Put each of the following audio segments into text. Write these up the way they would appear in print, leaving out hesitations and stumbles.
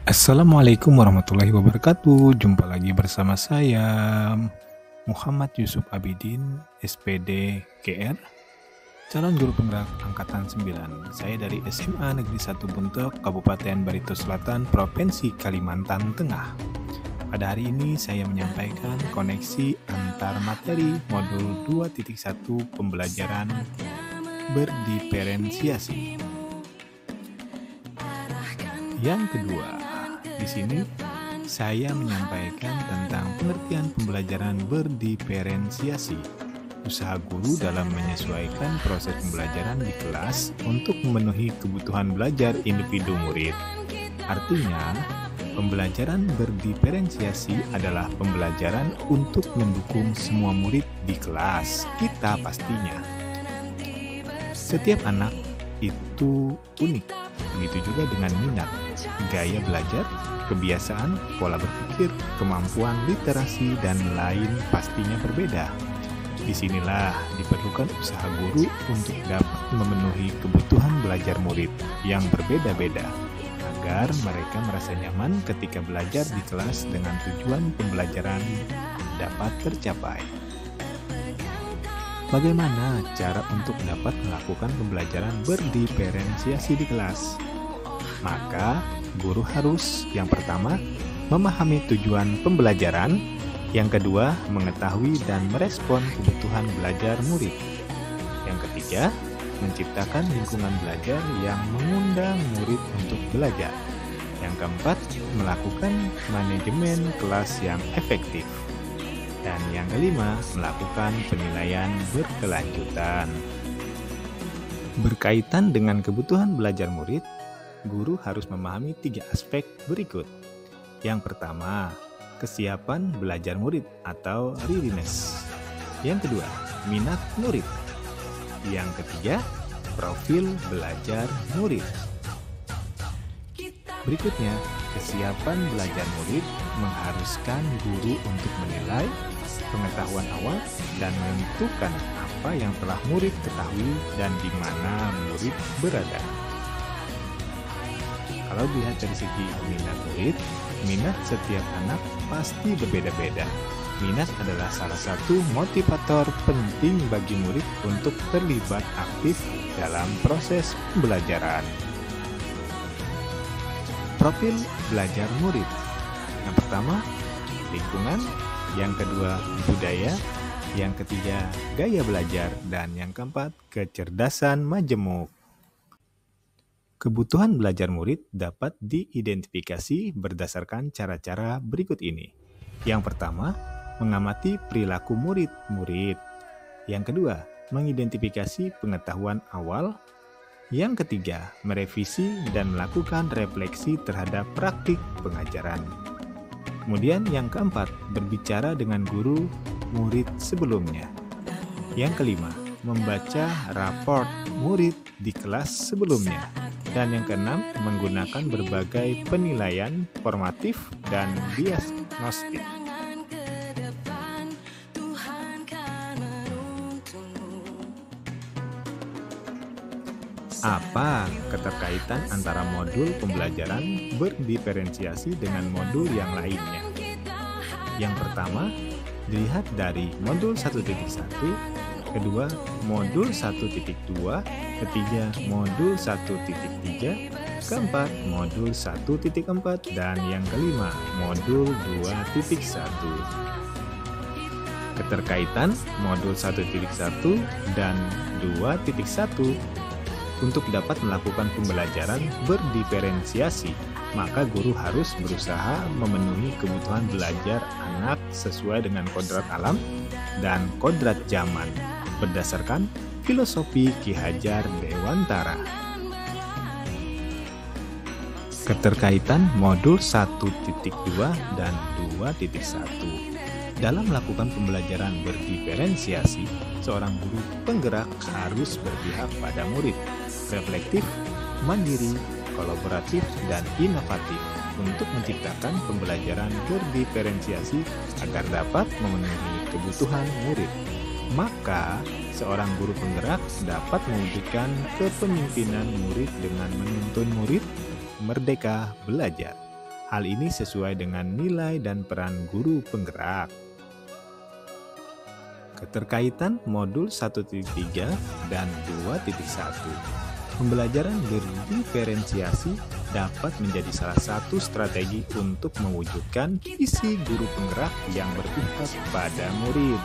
Assalamualaikum warahmatullahi wabarakatuh. Jumpa lagi bersama saya Muhammad Yusuf Abidin, SPD GR, calon guru penggerak angkatan 9. Saya dari SMA Negeri 1 Buntok, Kabupaten Barito Selatan, Provinsi Kalimantan Tengah. Pada hari ini saya menyampaikan koneksi antar materi modul 2.1 pembelajaran berdiferensiasi. Yang kedua, di sini saya menyampaikan tentang pengertian pembelajaran berdiferensiasi. Usaha guru dalam menyesuaikan proses pembelajaran di kelas untuk memenuhi kebutuhan belajar individu murid. Artinya, pembelajaran berdiferensiasi adalah pembelajaran untuk mendukung semua murid di kelas kita pastinya. Setiap anak itu unik, begitu juga dengan minat, gaya belajar, kebiasaan, pola berpikir, kemampuan literasi, dan lain pastinya berbeda. Disinilah diperlukan usaha guru untuk dapat memenuhi kebutuhan belajar murid yang berbeda-beda, agar mereka merasa nyaman ketika belajar di kelas dengan tujuan pembelajaran dapat tercapai. Bagaimana cara untuk dapat melakukan pembelajaran berdiferensiasi di kelas? Maka, guru harus yang pertama memahami tujuan pembelajaran, yang kedua mengetahui dan merespon kebutuhan belajar murid, yang ketiga menciptakan lingkungan belajar yang mengundang murid untuk belajar, yang keempat melakukan manajemen kelas yang efektif, dan yang kelima melakukan penilaian berkelanjutan. Berkaitan dengan kebutuhan belajar murid, guru harus memahami 3 aspek berikut. Yang pertama, kesiapan belajar murid atau readiness. Yang kedua, minat murid. Yang ketiga, profil belajar murid. Berikutnya, kesiapan belajar murid mengharuskan guru untuk menilai pengetahuan awal dan menentukan apa yang telah murid ketahui dan di mana murid berada. Kalau dilihat dari segi minat murid, minat setiap anak pasti berbeda-beda. Minat adalah salah satu motivator penting bagi murid untuk terlibat aktif dalam proses pembelajaran. Profil belajar murid. Yang pertama, lingkungan. Yang kedua, budaya. Yang ketiga, gaya belajar. Dan yang keempat, kecerdasan majemuk. Kebutuhan belajar murid dapat diidentifikasi berdasarkan cara-cara berikut ini. Yang pertama, mengamati perilaku murid-murid. Yang kedua, mengidentifikasi pengetahuan awal. Yang ketiga, merevisi dan melakukan refleksi terhadap praktik pengajaran. Kemudian yang keempat, berbicara dengan guru murid sebelumnya. Yang kelima, membaca raport murid di kelas sebelumnya. Dan yang keenam, menggunakan berbagai penilaian formatif dan diagnostik. Apa keterkaitan antara modul pembelajaran berdiferensiasi dengan modul yang lainnya? Yang pertama, dilihat dari modul 1.1, kedua modul 1.2, ketiga modul 1.3, keempat modul 1.4, dan yang kelima modul 2.1. Keterkaitan modul 1.1 dan 2.1. Untuk dapat melakukan pembelajaran berdiferensiasi, maka guru harus berusaha memenuhi kebutuhan belajar anak sesuai dengan kodrat alam dan kodrat zaman berdasarkan filosofi Ki Hajar Dewantara. Keterkaitan modul 1.2 dan 2.1. Dalam melakukan pembelajaran berdiferensiasi, seorang guru penggerak harus berpihak pada murid, reflektif, mandiri, kolaboratif, dan inovatif untuk menciptakan pembelajaran berdiferensiasi agar dapat memenuhi kebutuhan murid. Maka, seorang guru penggerak dapat mewujudkan kepemimpinan murid dengan menuntun murid merdeka belajar. Hal ini sesuai dengan nilai dan peran guru penggerak. Keterkaitan modul 1.3 dan 2.1. Pembelajaran berdiferensiasi dapat menjadi salah satu strategi untuk mewujudkan visi guru penggerak yang berpihak pada murid.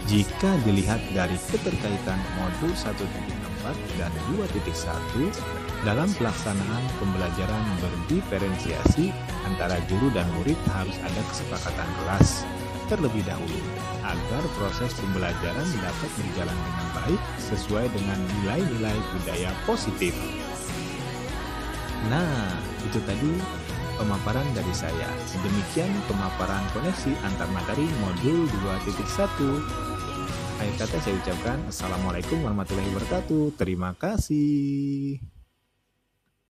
Jika dilihat dari keterkaitan modul 1.4 dan 2.1, dalam pelaksanaan pembelajaran berdiferensiasi antara guru dan murid harus ada kesepakatan kelas terlebih dahulu agar proses pembelajaran dapat berjalan dengan baik sesuai dengan nilai-nilai budaya positif. Nah, itu tadi pemaparan dari saya. Demikian pemaparan koneksi antar materi modul 2.1. Akhir kata saya ucapkan Assalamualaikum warahmatullahi wabarakatuh. Terima kasih.